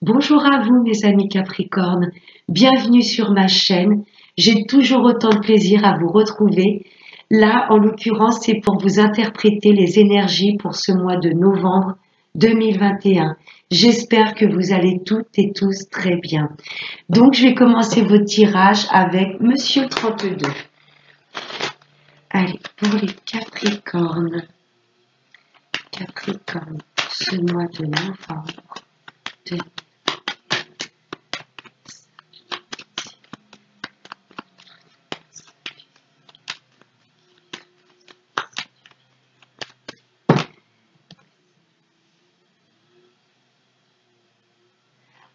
Bonjour à vous mes amis Capricorne, bienvenue sur ma chaîne. J'ai toujours autant de plaisir à vous retrouver. Là, en l'occurrence, c'est pour vous interpréter les énergies pour ce mois de novembre 2021. J'espère que vous allez toutes et tous très bien. Donc, je vais commencer votre tirage avec Monsieur 32. Allez, pour les Capricornes. Capricorne, pour ce mois de novembre 2021.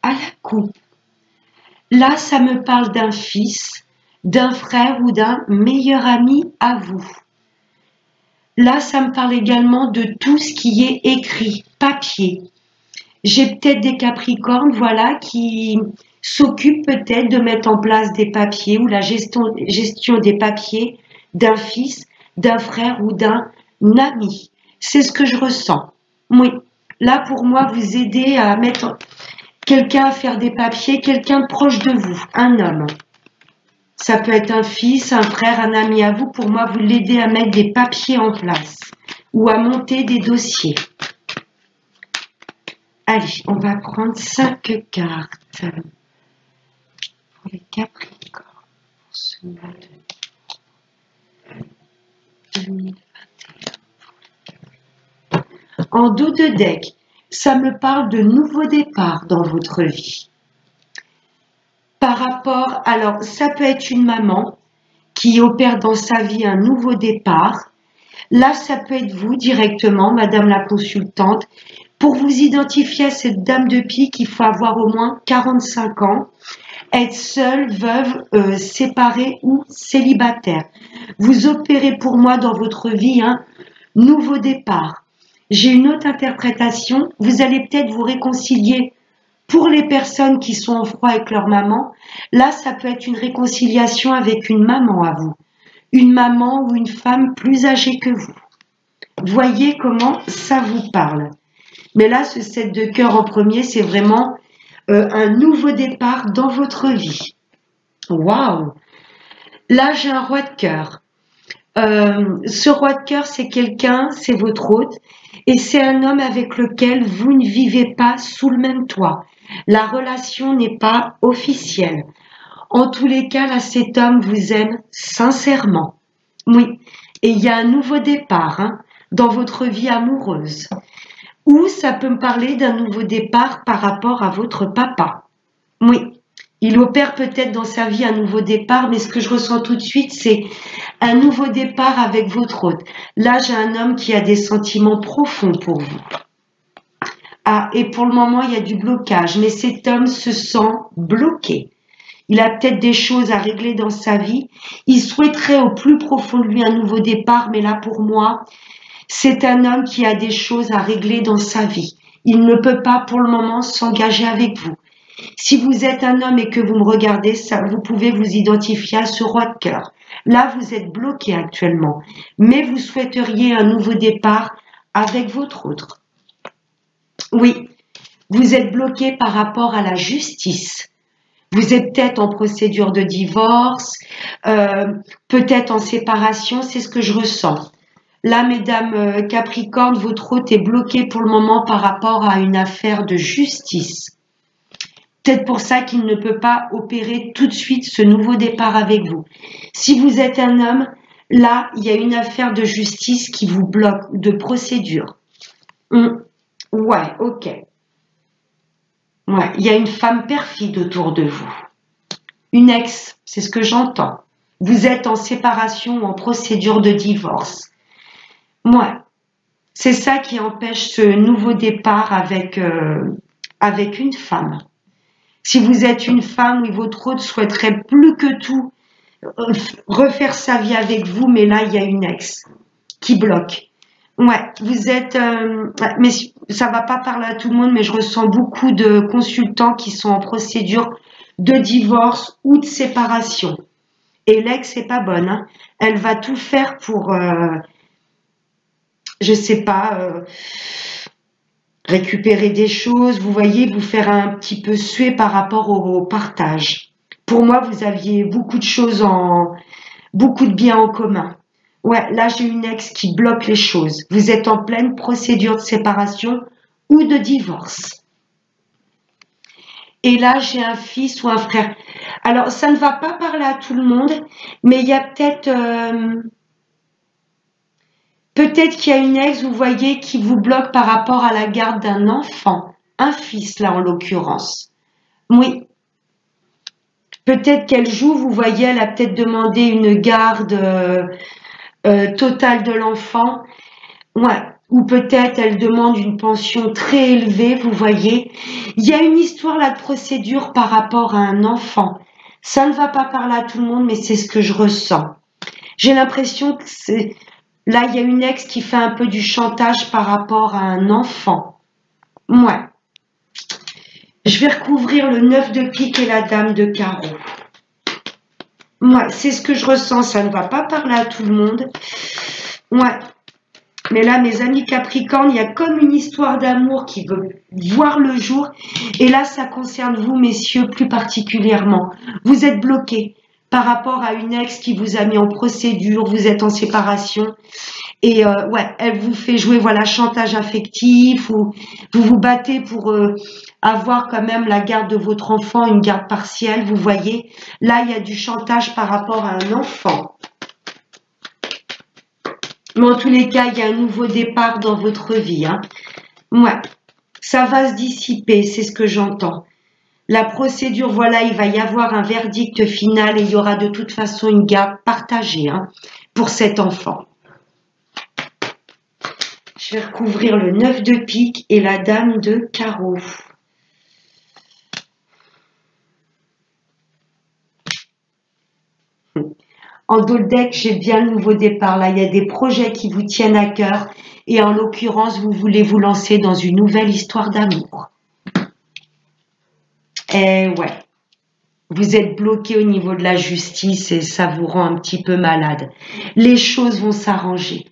À la coupe. Là, ça me parle d'un fils, d'un frère ou d'un meilleur ami à vous. Là, ça me parle également de tout ce qui est écrit, papier. J'ai peut-être des Capricornes, voilà, qui s'occupent peut-être de mettre en place des papiers ou la gestion des papiers d'un fils, d'un frère ou d'un ami. C'est ce que je ressens. Oui, là, pour moi, vous aider à mettre quelqu'un à faire des papiers, quelqu'un proche de vous, un homme. Ça peut être un fils, un frère, un ami à vous. Pour moi, vous l'aidez à mettre des papiers en place ou à monter des dossiers. Allez, on va prendre 5 cartes pour les Capricornes pour ce mois de 2021. En dos de deck, ça me parle de nouveaux départs dans votre vie. Par rapport, alors ça peut être une maman qui opère dans sa vie un nouveau départ. Là, ça peut être vous directement, Madame la consultante. Pour vous identifier à cette dame de pique, il faut avoir au moins 45 ans, être seule, veuve, séparée ou célibataire. Vous opérez pour moi dans votre vie un nouveau départ. J'ai une autre interprétation. Vous allez peut-être vous réconcilier. Pour les personnes qui sont en froid avec leur maman, là, ça peut être une réconciliation avec une maman à vous. Une maman ou une femme plus âgée que vous. Voyez comment ça vous parle. Mais là, ce 7 de cœur en premier, c'est vraiment un nouveau départ dans votre vie. Waouh! Là, j'ai un roi de cœur. Ce roi de cœur, c'est quelqu'un, c'est votre hôte, et c'est un homme avec lequel vous ne vivez pas sous le même toit. La relation n'est pas officielle. En tous les cas, là, cet homme vous aime sincèrement. Oui, et il y a un nouveau départ dans votre vie amoureuse. Ou ça peut me parler d'un nouveau départ par rapport à votre papa. Oui, il opère peut-être dans sa vie un nouveau départ, mais ce que je ressens tout de suite, c'est un nouveau départ avec votre hôte. Là, j'ai un homme qui a des sentiments profonds pour vous. Ah, et pour le moment, il y a du blocage, mais cet homme se sent bloqué. Il a peut-être des choses à régler dans sa vie. Il souhaiterait au plus profond de lui un nouveau départ, mais là, pour moi, c'est un homme qui a des choses à régler dans sa vie. Il ne peut pas pour le moment s'engager avec vous. Si vous êtes un homme et que vous me regardez, ça, vous pouvez vous identifier à ce roi de cœur. Là, vous êtes bloqué actuellement, mais vous souhaiteriez un nouveau départ avec votre autre. Oui, vous êtes bloqué par rapport à la justice. Vous êtes peut-être en procédure de divorce, peut-être en séparation, c'est ce que je ressens. Là, mesdames Capricorne, votre hôte est bloqué pour le moment par rapport à une affaire de justice. Peut-être pour ça qu'il ne peut pas opérer tout de suite ce nouveau départ avec vous. Si vous êtes un homme, là, il y a une affaire de justice qui vous bloque, de procédure. Ouais, ok. Ouais, il y a une femme perfide autour de vous. Une ex, c'est ce que j'entends. Vous êtes en séparation ou en procédure de divorce. Ouais, c'est ça qui empêche ce nouveau départ avec une femme. Si vous êtes une femme et votre hôte souhaiterait plus que tout refaire sa vie avec vous, mais là, il y a une ex qui bloque. Ouais, vous êtes... mais ça va pas parler à tout le monde, mais je ressens beaucoup de consultants qui sont en procédure de divorce ou de séparation. Et l'ex, c'est pas bonne. Hein. Elle va tout faire pour... je sais pas... récupérer des choses, vous voyez, vous faire un petit peu suer par rapport au partage. Pour moi, vous aviez beaucoup de choses beaucoup de biens en commun. Ouais, là, j'ai une ex qui bloque les choses. Vous êtes en pleine procédure de séparation ou de divorce. Et là, j'ai un fils ou un frère. Alors, ça ne va pas parler à tout le monde, mais il y a peut-être qu'il y a une ex, vous voyez, qui vous bloque par rapport à la garde d'un enfant. Un fils, là, en l'occurrence. Oui. Peut-être qu'elle joue, vous voyez, elle a peut-être demandé une garde totale de l'enfant. Ouais. Ou peut-être elle demande une pension très élevée, vous voyez. Il y a une histoire là de procédure par rapport à un enfant. Ça ne va pas parler à tout le monde, mais c'est ce que je ressens. J'ai l'impression que là, il y a une ex qui fait un peu du chantage par rapport à un enfant. Ouais. Je vais recouvrir le 9 de pique et la dame de carreau. Ouais, c'est ce que je ressens. Ça ne va pas parler à tout le monde. Ouais. Mais là, mes amis Capricorne, il y a comme une histoire d'amour qui veut voir le jour. Et là, ça concerne vous, messieurs, plus particulièrement. Vous êtes bloqués par rapport à une ex qui vous a mis en procédure, vous êtes en séparation. Et ouais, elle vous fait jouer, voilà, chantage affectif, ou vous vous battez pour avoir quand même la garde de votre enfant, une garde partielle, vous voyez. Là, il y a du chantage par rapport à un enfant. Mais en tous les cas, il y a un nouveau départ dans votre vie. Hein. Ouais, ça va se dissiper, c'est ce que j'entends. La procédure, voilà, il va y avoir un verdict final et il y aura de toute façon une garde partagée hein, pour cet enfant. Je vais recouvrir le 9 de pique et la dame de carreau. En dos de deck, j'ai bien le nouveau départ. Là, il y a des projets qui vous tiennent à cœur. Et en l'occurrence, vous voulez vous lancer dans une nouvelle histoire d'amour. Eh ouais. Vous êtes bloqué au niveau de la justice et ça vous rend un petit peu malade. Les choses vont s'arranger.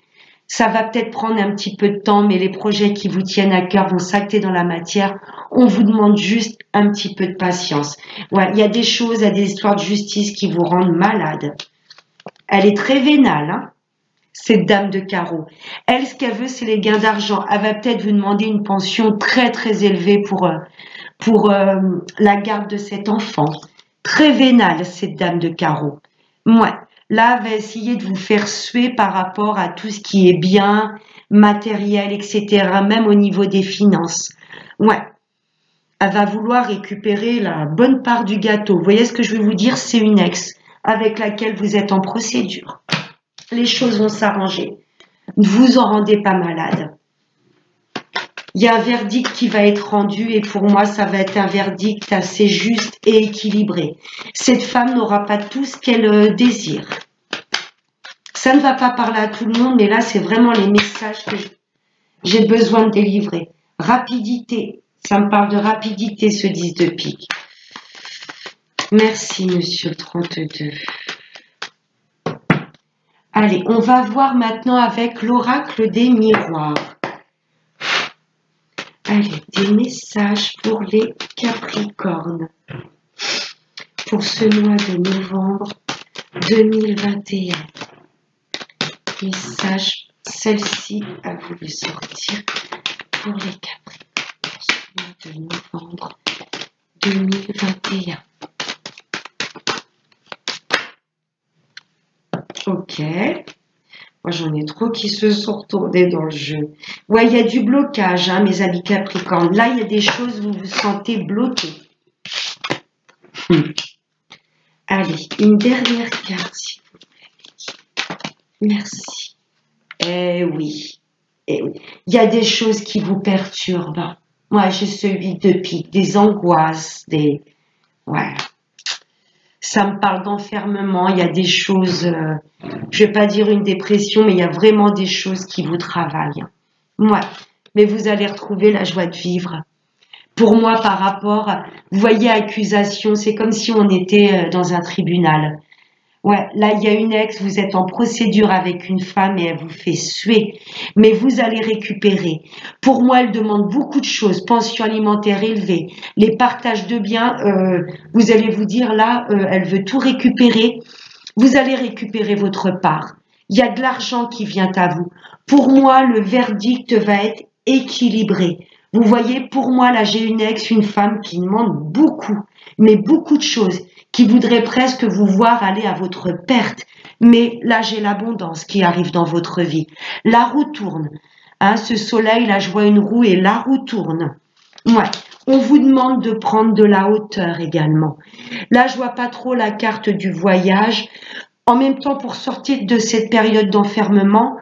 Ça va peut-être prendre un petit peu de temps, mais les projets qui vous tiennent à cœur vont s'acter dans la matière. On vous demande juste un petit peu de patience. Ouais, il y a des choses, il y a des histoires de justice qui vous rendent malade. Elle est très vénale, hein, cette dame de carreau. Elle, ce qu'elle veut, c'est les gains d'argent. Elle va peut-être vous demander une pension très, très élevée pour la garde de cet enfant. Très vénale, cette dame de carreau. Ouais. Là, elle va essayer de vous faire suer par rapport à tout ce qui est bien, matériel, etc., même au niveau des finances. Ouais. Elle va vouloir récupérer la bonne part du gâteau. Vous voyez ce que je veux vous dire? C'est une ex avec laquelle vous êtes en procédure. Les choses vont s'arranger. Ne vous en rendez pas malade. Il y a un verdict qui va être rendu et pour moi, ça va être un verdict assez juste et équilibré. Cette femme n'aura pas tout ce qu'elle désire. Ça ne va pas parler à tout le monde, mais là, c'est vraiment les messages que j'ai besoin de délivrer. Rapidité. Ça me parle de rapidité, ce 10 de pique. Merci, monsieur le 32. Allez, on va voir maintenant avec l'oracle des miroirs. Allez, des messages pour les Capricornes. Pour ce mois de novembre 2021. Message, celle-ci a voulu sortir pour les Capricornes. Pour ce mois de novembre 2021. Ok. Moi, j'en ai trop qui se sont retournés dans le jeu. Ouais, il y a du blocage, hein, mes amis Capricornes. Là, il y a des choses où vous vous sentez bloqué. Allez, une dernière carte, s'il vous plaît. Merci. Eh oui. Eh oui. Il y a des choses qui vous perturbent. Moi, j'ai ce 8 de pique, des angoisses, des... Ouais. Ça me parle d'enfermement, il y a des choses, je vais pas dire une dépression, mais il y a vraiment des choses qui vous travaillent. Ouais, mais vous allez retrouver la joie de vivre. Pour moi, par rapport, vous voyez, accusation, c'est comme si on était dans un tribunal. Ouais, là, il y a une ex, vous êtes en procédure avec une femme et elle vous fait suer, mais vous allez récupérer. Pour moi, elle demande beaucoup de choses, pension alimentaire élevée, les partages de biens, vous allez vous dire là, elle veut tout récupérer, vous allez récupérer votre part. Il y a de l'argent qui vient à vous. Pour moi, le verdict va être équilibré. Vous voyez, pour moi, là, j'ai une ex, une femme qui demande beaucoup, mais beaucoup de choses, qui voudrait presque vous voir aller à votre perte. Mais là, j'ai l'abondance qui arrive dans votre vie. La roue tourne. Hein, ce soleil, là, je vois une roue et la roue tourne. Ouais. On vous demande de prendre de la hauteur également. Là, je vois pas trop la carte du voyage. En même temps, pour sortir de cette période d'enfermement,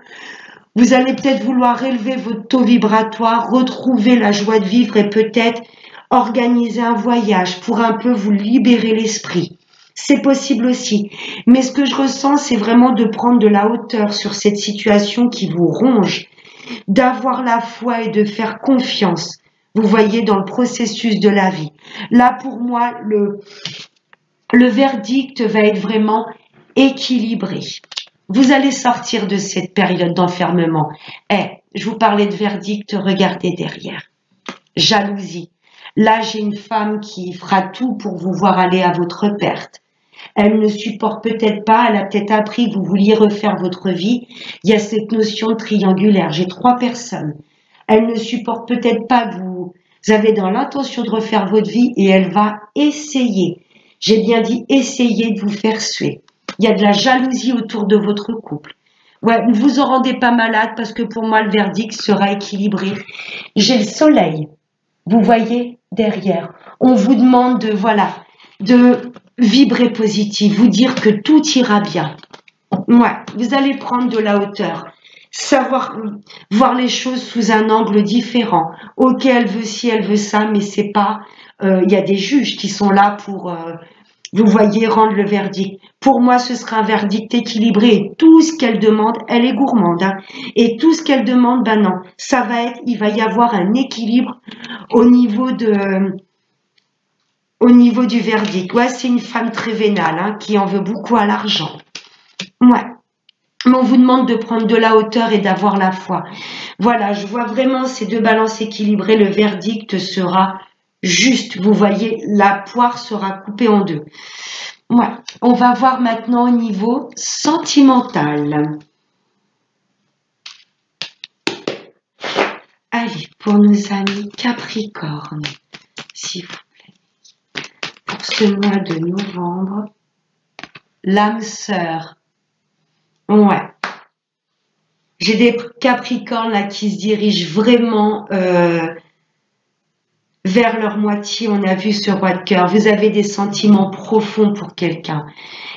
vous allez peut-être vouloir élever votre taux vibratoire, retrouver la joie de vivre et peut-être organiser un voyage pour un peu vous libérer l'esprit. C'est possible aussi. Mais ce que je ressens, c'est vraiment de prendre de la hauteur sur cette situation qui vous ronge, d'avoir la foi et de faire confiance. Vous voyez, dans le processus de la vie. Là, pour moi, le verdict va être vraiment équilibré. Vous allez sortir de cette période d'enfermement. Je vous parlais de verdict, regardez derrière. Jalousie. Là, j'ai une femme qui fera tout pour vous voir aller à votre perte. Elle ne supporte peut-être pas, elle a peut-être appris que vous vouliez refaire votre vie. Il y a cette notion triangulaire. J'ai 3 personnes. Elle ne supporte peut-être pas que vous avez dans l'intention de refaire votre vie et elle va essayer. J'ai bien dit essayer de vous faire suer. Il y a de la jalousie autour de votre couple. Ouais, ne vous en rendez pas malade parce que pour moi, le verdict sera équilibré. J'ai le soleil. Vous voyez derrière. On vous demande de vibrer positif, vous dire que tout ira bien. Ouais, vous allez prendre de la hauteur. Savoir voir les choses sous un angle différent. Ok, elle veut ci, elle veut ça, mais c'est pas. Il y a des juges qui sont là pour, vous voyez, rendre le verdict. Pour moi, ce sera un verdict équilibré. Tout ce qu'elle demande, elle est gourmande. Hein. Et tout ce qu'elle demande, ben non, ça va être, il va y avoir un équilibre au niveau du verdict. Ouais, c'est une femme très vénale, hein, qui en veut beaucoup à l'argent. Ouais. Mais on vous demande de prendre de la hauteur et d'avoir la foi. Voilà, je vois vraiment ces 2 balances équilibrées. Le verdict sera juste. Vous voyez, la poire sera coupée en 2. Ouais. On va voir maintenant au niveau sentimental. Allez, pour nos amis Capricorne, s'il vous plaît. Pour ce mois de novembre, l'âme sœur. Ouais. J'ai des Capricornes là qui se dirigent vraiment vers leur moitié. On a vu ce roi de cœur. Vous avez des sentiments profonds pour quelqu'un.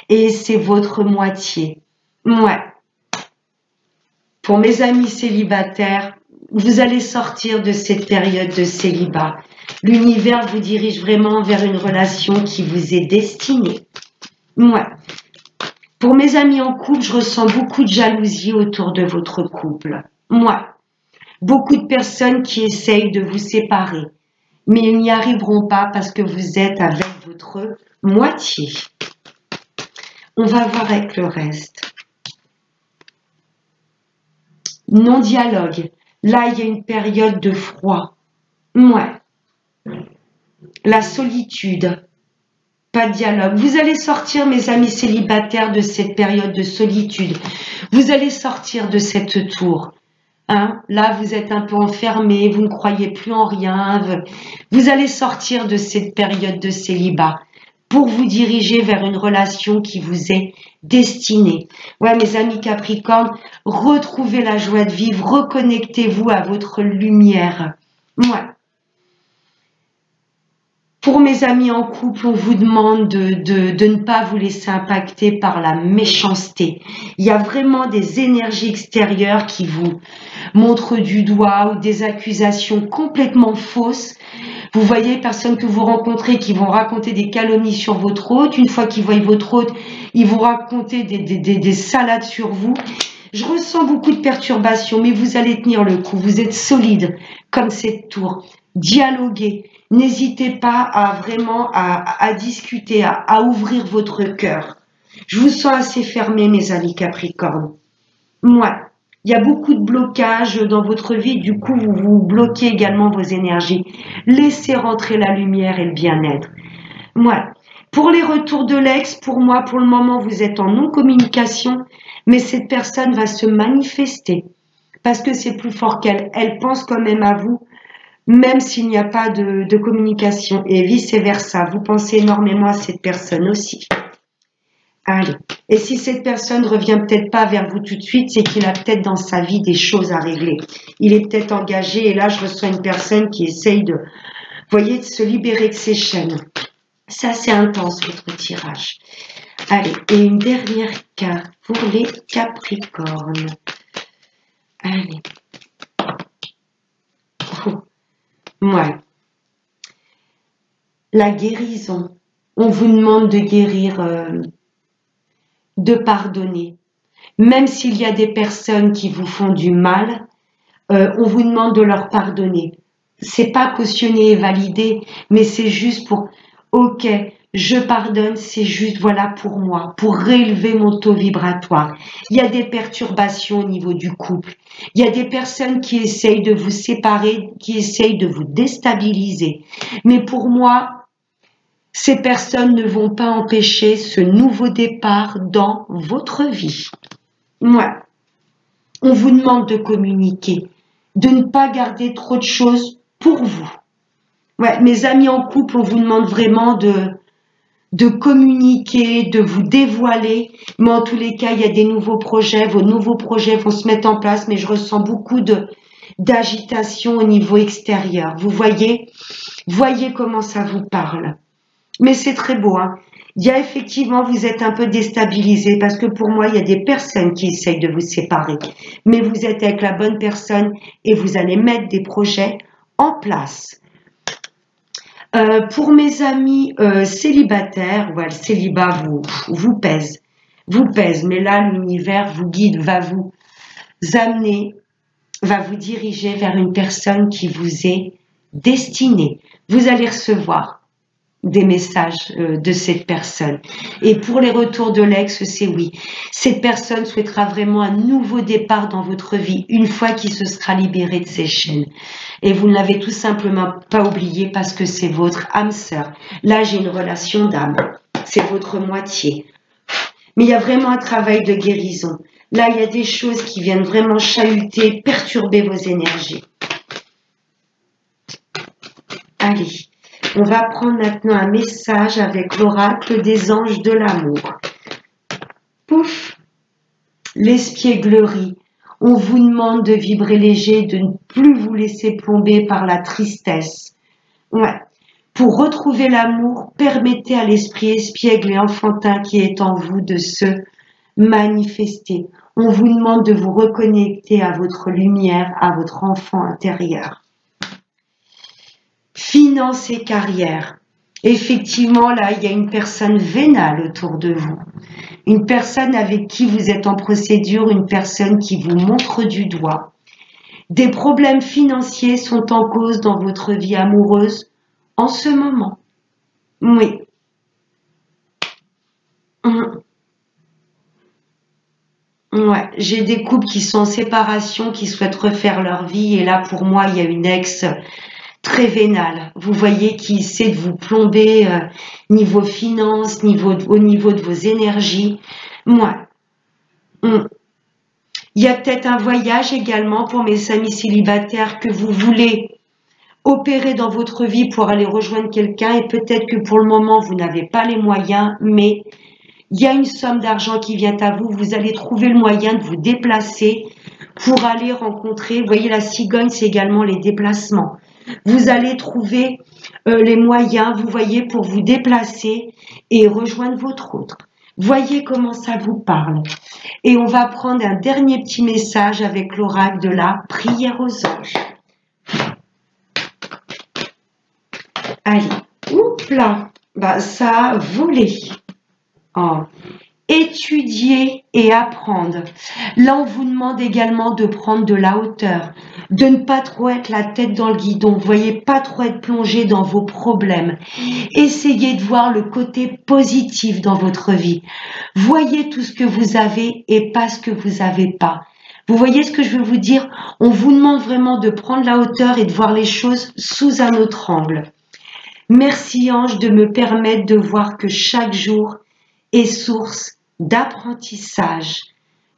Et c'est votre moitié. Ouais. Pour mes amis célibataires, vous allez sortir de cette période de célibat. L'univers vous dirige vraiment vers une relation qui vous est destinée. Ouais. Pour mes amis en couple, je ressens beaucoup de jalousie autour de votre couple. Moi, beaucoup de personnes qui essayent de vous séparer, mais ils n'y arriveront pas parce que vous êtes avec votre moitié. On va voir avec le reste. Non-dialogue. Là, il y a une période de froid. Ouais. La solitude. Pas de dialogue. Vous allez sortir, mes amis célibataires, de cette période de solitude. Vous allez sortir de cette tour. Hein? Là, vous êtes un peu enfermé, vous ne croyez plus en rien. Vous allez sortir de cette période de célibat pour vous diriger vers une relation qui vous est destinée. Ouais, mes amis Capricorne, retrouvez la joie de vivre, reconnectez-vous à votre lumière. Ouais. Pour mes amis en couple, on vous demande de ne pas vous laisser impacter par la méchanceté. Il y a vraiment des énergies extérieures qui vous montrent du doigt ou des accusations complètement fausses. Vous voyez, personnes que vous rencontrez qui vont raconter des calomnies sur votre hôte. Une fois qu'ils voient votre hôte, ils vont raconter des salades sur vous. Je ressens beaucoup de perturbations, mais vous allez tenir le coup. Vous êtes solide comme cette tour. Dialoguez. N'hésitez pas à vraiment à discuter, à ouvrir votre cœur. Je vous sens assez fermé, mes amis Capricorne. Moi, il y a beaucoup de blocages dans votre vie, du coup, vous vous bloquez également vos énergies. Laissez rentrer la lumière et le bien-être. Moi, pour les retours de l'ex, pour moi, pour le moment, vous êtes en non-communication, mais cette personne va se manifester parce que c'est plus fort qu'elle. Elle pense quand même à vous, même s'il n'y a pas de communication, et vice-versa. Vous pensez énormément à cette personne aussi. Allez. Et si cette personne ne revient peut-être pas vers vous tout de suite, c'est qu'il a peut-être dans sa vie des choses à régler. Il est peut-être engagé, et là, je reçois une personne qui essaye de, vous voyez, de se libérer de ses chaînes. Ça, c'est intense, votre tirage. Allez, et une dernière carte pour les Capricornes. Allez. Oh. Ouais. La guérison. On vous demande de guérir, de pardonner. Même s'il y a des personnes qui vous font du mal, on vous demande de leur pardonner. C'est pas cautionné et validé, mais c'est juste pour, ok, je pardonne, c'est juste, voilà, pour moi, pour réélever mon taux vibratoire. Il y a des perturbations au niveau du couple. Il y a des personnes qui essayent de vous séparer, qui essayent de vous déstabiliser. Mais pour moi, ces personnes ne vont pas empêcher ce nouveau départ dans votre vie. Ouais. On vous demande de communiquer, de ne pas garder trop de choses pour vous. Ouais, mes amis en couple, on vous demande vraiment de communiquer, de vous dévoiler. Mais en tous les cas, il y a des nouveaux projets. Vos nouveaux projets vont se mettre en place, mais je ressens beaucoup d'agitation au niveau extérieur. Vous voyez comment ça vous parle. Mais c'est très beau, hein. Il y a effectivement, vous êtes un peu déstabilisé parce que pour moi, il y a des personnes qui essayent de vous séparer. Mais vous êtes avec la bonne personne et vous allez mettre des projets en place. Pour mes amis célibataires, ouais, le célibat vous pèse. Vous pèse, mais là, l'univers vous guide, va vous amener, va vous diriger vers une personne qui vous est destinée. Vous allez recevoir des messages de cette personne. Et pour les retours de l'ex, c'est oui. Cette personne souhaitera vraiment un nouveau départ dans votre vie une fois qu'il se sera libéré de ses chaînes. Et vous ne l'avez tout simplement pas oublié parce que c'est votre âme sœur. Là, j'ai une relation d'âme. C'est votre moitié. Mais il y a vraiment un travail de guérison. Là, il y a des choses qui viennent vraiment chahuter, perturber vos énergies. Allez. On va prendre maintenant un message avec l'oracle des anges de l'amour. Pouf, l'espièglerie. On vous demande de vibrer léger, de ne plus vous laisser plomber par la tristesse. Ouais. Pour retrouver l'amour, permettez à l'esprit espiègle et enfantin qui est en vous de se manifester. On vous demande de vous reconnecter à votre lumière, à votre enfant intérieur. Finances et carrière. Effectivement, là, il y a une personne vénale autour de vous. Une personne avec qui vous êtes en procédure, une personne qui vous montre du doigt. Des problèmes financiers sont en cause dans votre vie amoureuse en ce moment. Oui. Ouais, j'ai des couples qui sont en séparation, qui souhaitent refaire leur vie. Et là, pour moi, il y a une ex très vénale, vous voyez, qui essaie de vous plomber niveau finance, au niveau de vos énergies. Moi, il y a peut-être un voyage également pour mes amis célibataires que vous voulez opérer dans votre vie pour aller rejoindre quelqu'un et peut-être que pour le moment vous n'avez pas les moyens, mais il y a une somme d'argent qui vient à vous, vous allez trouver le moyen de vous déplacer pour aller rencontrer, vous voyez, la cigogne, c'est également les déplacements. Vous allez trouver les moyens, vous voyez, pour vous déplacer et rejoindre votre autre. Voyez comment ça vous parle. Et on va prendre un dernier petit message avec l'oracle de la prière aux anges. Allez, oups là, bah, ça a volé. Oh. Étudiez et apprendre. Là, on vous demande également de prendre de la hauteur, de ne pas trop être la tête dans le guidon, vous voyez, pas trop être plongé dans vos problèmes. Essayez de voir le côté positif dans votre vie. Voyez tout ce que vous avez et pas ce que vous n'avez pas. Vous voyez ce que je veux vous dire? On vous demande vraiment de prendre la hauteur et de voir les choses sous un autre angle. Merci Ange de me permettre de voir que chaque jour est source d'apprentissage,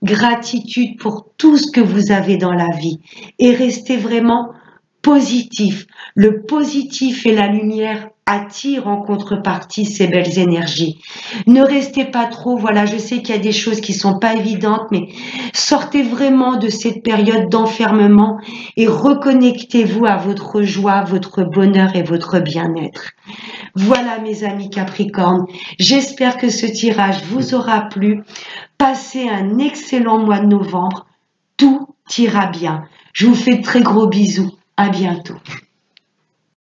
gratitude pour tout ce que vous avez dans la vie et restez vraiment positif. Le positif et la lumière attirent en contrepartie ces belles énergies. Ne restez pas trop, voilà, je sais qu'il y a des choses qui sont pas évidentes, mais sortez vraiment de cette période d'enfermement et reconnectez-vous à votre joie, votre bonheur et votre bien-être. Voilà mes amis Capricorne, j'espère que ce tirage vous aura plu. Passez un excellent mois de novembre, tout ira bien. Je vous fais de très gros bisous, à bientôt.